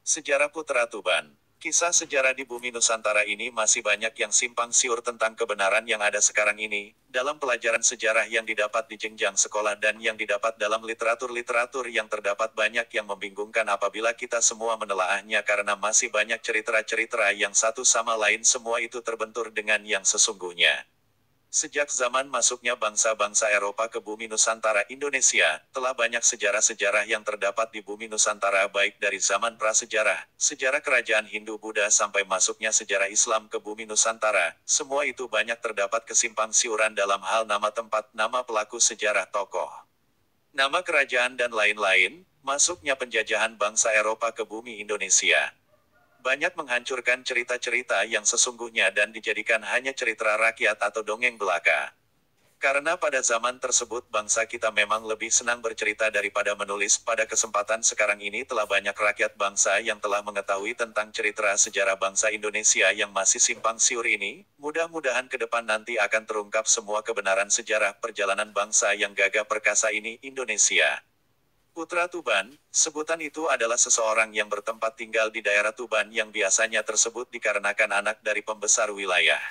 Sejarah Putra Tuban. Kisah sejarah di bumi Nusantara ini masih banyak yang simpang siur tentang kebenaran yang ada sekarang ini, dalam pelajaran sejarah yang didapat di jenjang sekolah dan yang didapat dalam literatur-literatur yang terdapat banyak yang membingungkan apabila kita semua menelaahnya karena masih banyak cerita-cerita yang satu sama lain semua itu terbentur dengan yang sesungguhnya. Sejak zaman masuknya bangsa-bangsa Eropa ke bumi Nusantara Indonesia, telah banyak sejarah-sejarah yang terdapat di bumi Nusantara baik dari zaman prasejarah, sejarah kerajaan Hindu-Buddha sampai masuknya sejarah Islam ke bumi Nusantara, semua itu banyak terdapat kesimpang siuran dalam hal nama tempat, nama pelaku sejarah tokoh, nama kerajaan dan lain-lain, masuknya penjajahan bangsa Eropa ke bumi Indonesia. Banyak menghancurkan cerita-cerita yang sesungguhnya dan dijadikan hanya cerita rakyat atau dongeng belaka. Karena pada zaman tersebut bangsa kita memang lebih senang bercerita daripada menulis, pada kesempatan sekarang ini telah banyak rakyat bangsa yang telah mengetahui tentang cerita sejarah bangsa Indonesia yang masih simpang siur ini, mudah-mudahan ke depan nanti akan terungkap semua kebenaran sejarah perjalanan bangsa yang gagah perkasa ini, Indonesia. Putra Tuban, sebutan itu adalah seseorang yang bertempat tinggal di daerah Tuban yang biasanya tersebut dikarenakan anak dari pembesar wilayah.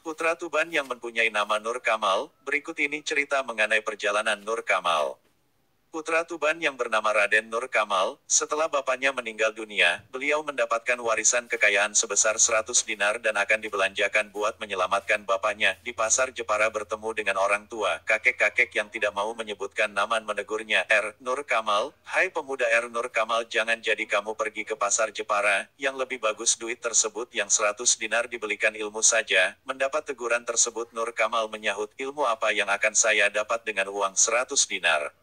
Putra Tuban yang mempunyai nama Nur Kamal, berikut ini cerita mengenai perjalanan Nur Kamal. Putra Tuban yang bernama Raden Nur Kamal, setelah bapaknya meninggal dunia, beliau mendapatkan warisan kekayaan sebesar 100 dinar dan akan dibelanjakan buat menyelamatkan bapaknya. Di pasar Jepara bertemu dengan orang tua, kakek-kakek yang tidak mau menyebutkan nama menegurnya, Nur Kamal, "Hai pemuda Nur Kamal, jangan jadi kamu pergi ke pasar Jepara, yang lebih bagus duit tersebut yang 100 dinar dibelikan ilmu saja." Mendapat teguran tersebut Nur Kamal menyahut, "Ilmu apa yang akan saya dapat dengan uang 100 dinar?"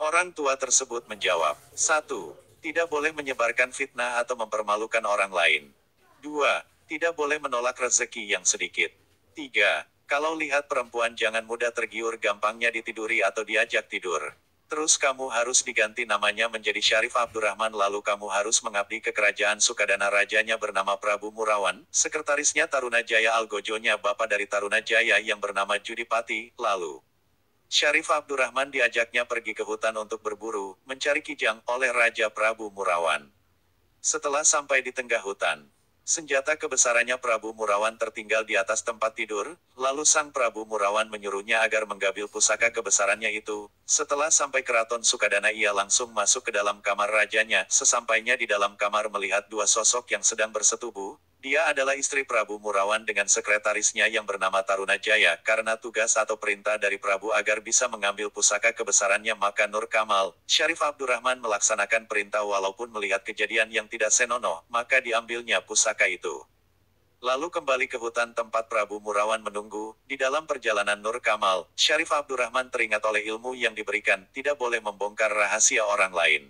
Orang tua tersebut menjawab, 1. Tidak boleh menyebarkan fitnah atau mempermalukan orang lain. 2. Tidak boleh menolak rezeki yang sedikit. 3. Kalau lihat perempuan jangan mudah tergiur gampangnya ditiduri atau diajak tidur. Terus kamu harus diganti namanya menjadi Syarif Abdurrahman lalu kamu harus mengabdi ke kerajaan Sukadana rajanya bernama Prabu Murawan, sekretarisnya Tarunajaya Algojonya bapak dari Tarunajaya yang bernama Judipati, lalu Syarif Abdurrahman diajaknya pergi ke hutan untuk berburu, mencari kijang, oleh Raja Prabu Murawan. Setelah sampai di tengah hutan, senjata kebesarannya Prabu Murawan tertinggal di atas tempat tidur, lalu sang Prabu Murawan menyuruhnya agar menggambil pusaka kebesarannya itu. Setelah sampai keraton Sukadana ia langsung masuk ke dalam kamar rajanya, sesampainya di dalam kamar melihat dua sosok yang sedang bersetubuh. Dia adalah istri Prabu Murawan dengan sekretarisnya yang bernama Tarunajaya. Karena tugas atau perintah dari Prabu agar bisa mengambil pusaka kebesarannya maka Nur Kamal, Syarif Abdurrahman melaksanakan perintah walaupun melihat kejadian yang tidak senonoh, maka diambilnya pusaka itu. Lalu kembali ke hutan tempat Prabu Murawan menunggu. Di dalam perjalanan Nur Kamal, Syarif Abdurrahman teringat oleh ilmu yang diberikan, tidak boleh membongkar rahasia orang lain.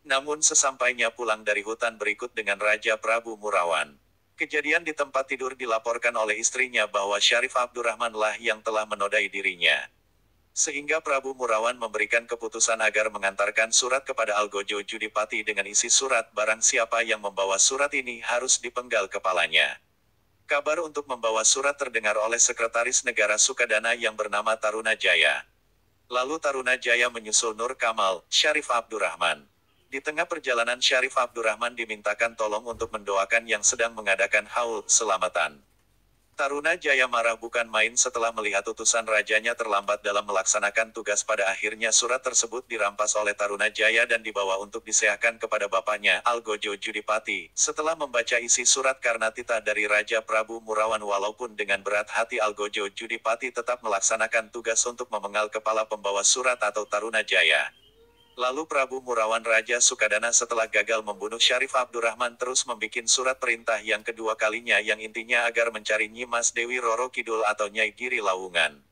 Namun sesampainya pulang dari hutan berikut dengan Raja Prabu Murawan. Kejadian di tempat tidur dilaporkan oleh istrinya bahwa Syarif Abdurrahman lah yang telah menodai dirinya. Sehingga Prabu Murawan memberikan keputusan agar mengantarkan surat kepada Algojo Judipati dengan isi surat barang siapa yang membawa surat ini harus dipenggal kepalanya. Kabar untuk membawa surat terdengar oleh sekretaris negara Sukadana yang bernama Tarunajaya. Lalu Tarunajaya menyusul Nur Kamal, Syarif Abdurrahman. Di tengah perjalanan Syarif Abdurrahman dimintakan tolong untuk mendoakan yang sedang mengadakan haul selamatan. Tarunajaya marah bukan main setelah melihat utusan rajanya terlambat dalam melaksanakan tugas. Pada akhirnya surat tersebut dirampas oleh Tarunajaya dan dibawa untuk diseahkan kepada bapaknya, Algojo Judipati. Setelah membaca isi surat karena titah dari Raja Prabu Murawan walaupun dengan berat hati Algojo Judipati tetap melaksanakan tugas untuk memenggal kepala pembawa surat atau Tarunajaya. Lalu Prabu Murawan Raja Sukadana setelah gagal membunuh Syarif Abdurrahman terus membikin surat perintah yang kedua kalinya yang intinya agar mencari Nyi Mas Dewi Roro Kidul atau Nyai Giri Lawungan.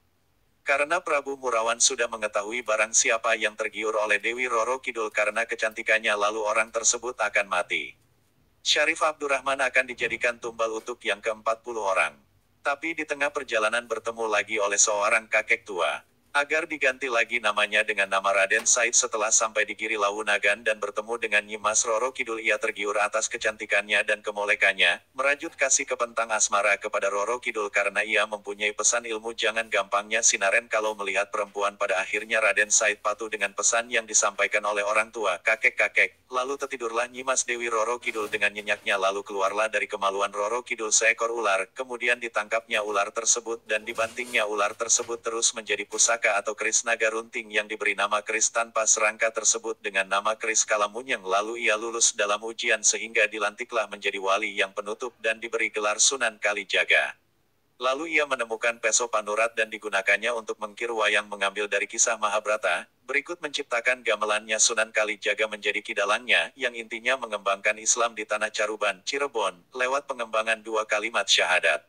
Karena Prabu Murawan sudah mengetahui barang siapa yang tergiur oleh Dewi Roro Kidul karena kecantikannya lalu orang tersebut akan mati. Syarif Abdurrahman akan dijadikan tumbal untuk yang ke-40 orang. Tapi di tengah perjalanan bertemu lagi oleh seorang kakek tua. Agar diganti lagi namanya dengan nama Raden Said. Setelah sampai di Giri Lawunagan dan bertemu dengan Nyi Mas Roro Kidul ia tergiur atas kecantikannya dan kemolekannya, merajut kasih kepentang asmara kepada Roro Kidul karena ia mempunyai pesan ilmu jangan gampangnya sinaren kalau melihat perempuan. Pada akhirnya Raden Said patuh dengan pesan yang disampaikan oleh orang tua, kakek-kakek, Lalu tertidurlah Nyimas Dewi Roro Kidul dengan nyenyaknya, lalu keluarlah dari kemaluan Roro Kidul seekor ular, kemudian ditangkapnya ular tersebut dan dibantingnya ular tersebut terus menjadi pusaka atau keris naga runting yang diberi nama keris tanpa serangka tersebut dengan nama keris Kalamunyeng. Lalu ia lulus dalam ujian sehingga dilantiklah menjadi wali yang penutup dan diberi gelar Sunan Kalijaga. Lalu ia menemukan peso panurat dan digunakannya untuk mengkir wayang mengambil dari kisah Mahabharata. Berikut menciptakan gamelannya Sunan Kalijaga menjadi kidalannya, yang intinya mengembangkan Islam di Tanah Caruban, Cirebon, lewat pengembangan 2 kalimat syahadat.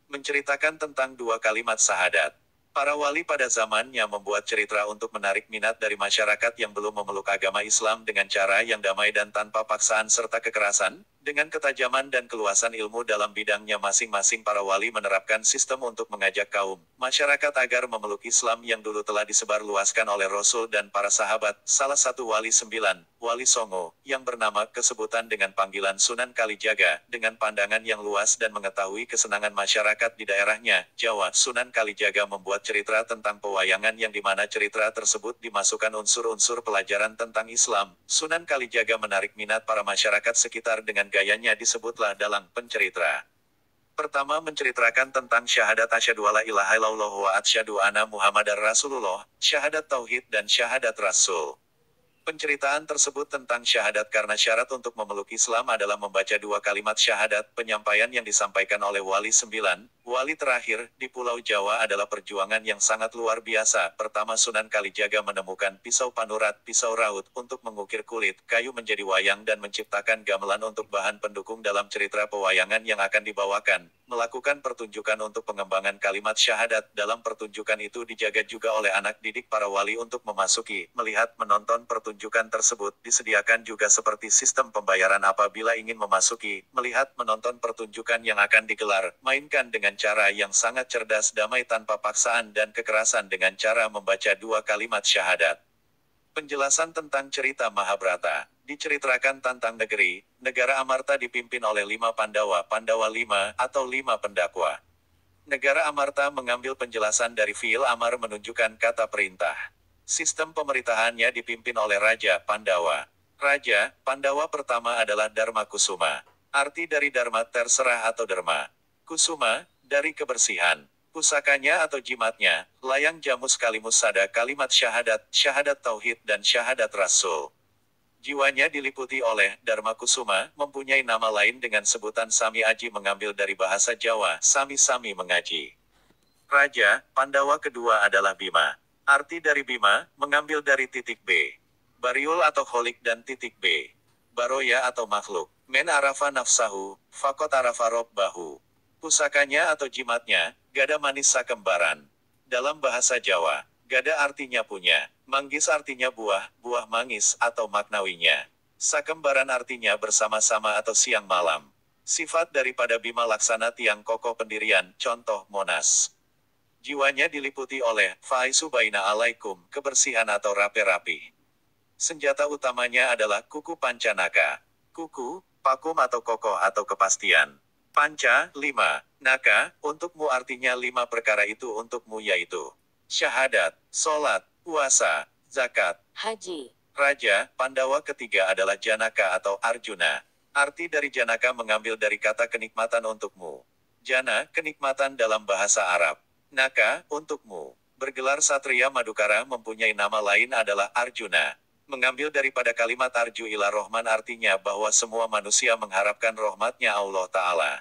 Menceritakan tentang 2 kalimat syahadat. Para wali pada zamannya membuat cerita untuk menarik minat dari masyarakat yang belum memeluk agama Islam dengan cara yang damai dan tanpa paksaan serta kekerasan. Dengan ketajaman dan keluasan ilmu dalam bidangnya masing-masing, para wali menerapkan sistem untuk mengajak kaum masyarakat agar memeluk Islam yang dulu telah disebarluaskan oleh Rasul dan para sahabat. Salah satu wali 9, Wali Songo, yang bernama kesebutan dengan panggilan Sunan Kalijaga, dengan pandangan yang luas dan mengetahui kesenangan masyarakat di daerahnya, Jawa. Sunan Kalijaga membuat cerita tentang pewayangan yang dimana cerita tersebut dimasukkan unsur-unsur pelajaran tentang Islam. Sunan Kalijaga menarik minat para masyarakat sekitar dengan gayanya disebutlah dalam pencerita. Pertama, menceritakan tentang syahadat asyhadu alla ilaha illallah wa asyhadu anna muhammadar rasulullah, syahadat tauhid dan syahadat rasul. Penceritaan tersebut tentang syahadat karena syarat untuk memeluk Islam adalah membaca 2 kalimat syahadat. Penyampaian yang disampaikan oleh Wali 9, wali terakhir, di Pulau Jawa adalah perjuangan yang sangat luar biasa. Pertama, Sunan Kalijaga menemukan pisau panurat, pisau raut, untuk mengukir kulit kayu menjadi wayang dan menciptakan gamelan untuk bahan pendukung dalam cerita pewayangan yang akan dibawakan. Melakukan pertunjukan untuk pengembangan kalimat syahadat. Dalam pertunjukan itu dijaga juga oleh anak didik para wali untuk memasuki, melihat, menonton pertunjukan tersebut. Disediakan juga seperti sistem pembayaran apabila ingin memasuki, melihat, menonton pertunjukan yang akan digelar. Mainkan dengan cara yang sangat cerdas, damai tanpa paksaan dan kekerasan dengan cara membaca 2 kalimat syahadat. Penjelasan tentang cerita Mahabharata. Diceritakan tentang negara Amarta dipimpin oleh 5 Pandawa, Pandawa 5, atau 5 pendakwa. Negara Amarta mengambil penjelasan dari fiil amar menunjukkan kata perintah. Sistem pemerintahannya dipimpin oleh Raja Pandawa. Raja Pandawa pertama adalah Dharma Kusuma. Arti dari Dharma terserah atau derma. Kusuma, dari kebersihan. Pusakanya atau jimatnya, layang jamu sekalimus sada kalimat syahadat, syahadat tauhid dan syahadat rasul. Jiwanya diliputi oleh Dharma Kusuma, mempunyai nama lain dengan sebutan Sami Aji mengambil dari bahasa Jawa, Sami-Sami mengaji. Raja Pandawa kedua adalah Bima. Arti dari Bima, mengambil dari titik B. Bariul atau kholik dan titik B. Baroya atau makhluk. Men arafa nafsahu, fakot arafa robbahu. Pusakanya atau jimatnya, gada manis sakembaran. Dalam bahasa Jawa, gada artinya punya, manggis artinya buah, buah manggis atau maknawinya. Sakembaran artinya bersama-sama atau siang malam. Sifat daripada Bima laksana tiang kokoh pendirian, contoh Monas. Jiwanya diliputi oleh Faisu baina alaikum, kebersihan atau rapi-rapi. Senjata utamanya adalah kuku pancanaka. Kuku, pakum atau kokoh atau kepastian. Panca, 5. Naka, untukmu artinya 5 perkara itu untukmu yaitu syahadat, solat, puasa, zakat, haji. Raja Pandawa ketiga adalah Janaka atau Arjuna. Arti dari Janaka mengambil dari kata kenikmatan untukmu. Jana, kenikmatan dalam bahasa Arab. Naka, untukmu. Bergelar Satria Madukara mempunyai nama lain adalah Arjuna. Mengambil daripada kalimat Arju ila Rohman artinya bahwa semua manusia mengharapkan rahmatnya Allah Ta'ala.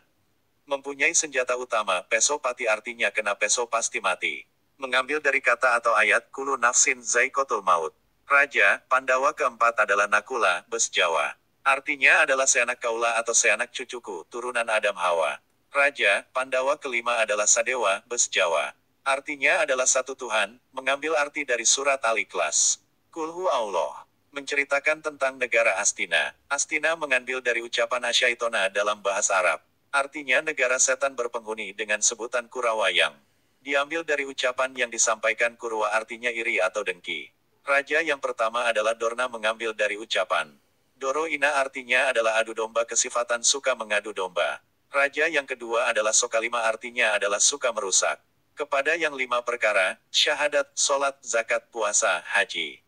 Mempunyai senjata utama, peso pati artinya kena peso pasti mati. Mengambil dari kata atau ayat, kulu nafsin zaikotul maut. Raja Pandawa keempat adalah Nakula, Bes Jawa. Artinya adalah seanak kaula atau seanak cucuku, turunan Adam Hawa. Raja Pandawa kelima adalah Sadewa, Bes Jawa. Artinya adalah satu Tuhan, mengambil arti dari surat Al-Ikhlas. Kulhu Allah. Menceritakan tentang negara Astina. Astina mengambil dari ucapan Asyaitona dalam bahasa Arab. Artinya negara setan berpenghuni dengan sebutan Kurawayang. Diambil dari ucapan yang disampaikan Kurwa artinya iri atau dengki. Raja yang pertama adalah Dorna mengambil dari ucapan Doro Ina artinya adalah adu domba kesifatan suka mengadu domba. Raja yang kedua adalah Sokalima artinya adalah suka merusak. Kepada yang 5 perkara, syahadat, solat, zakat, puasa, haji.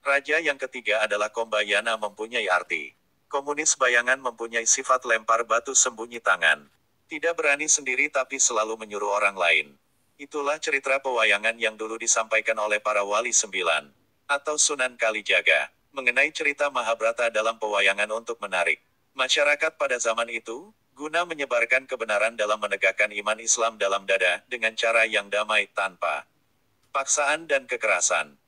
Raja yang ketiga adalah Kombayana mempunyai arti. Komunis bayangan mempunyai sifat lempar batu sembunyi tangan. Tidak berani sendiri tapi selalu menyuruh orang lain. Itulah cerita pewayangan yang dulu disampaikan oleh para wali sembilan atau Sunan Kalijaga mengenai cerita Mahabharata dalam pewayangan untuk menarik masyarakat pada zaman itu, guna menyebarkan kebenaran dalam menegakkan iman Islam dalam dada dengan cara yang damai tanpa paksaan dan kekerasan.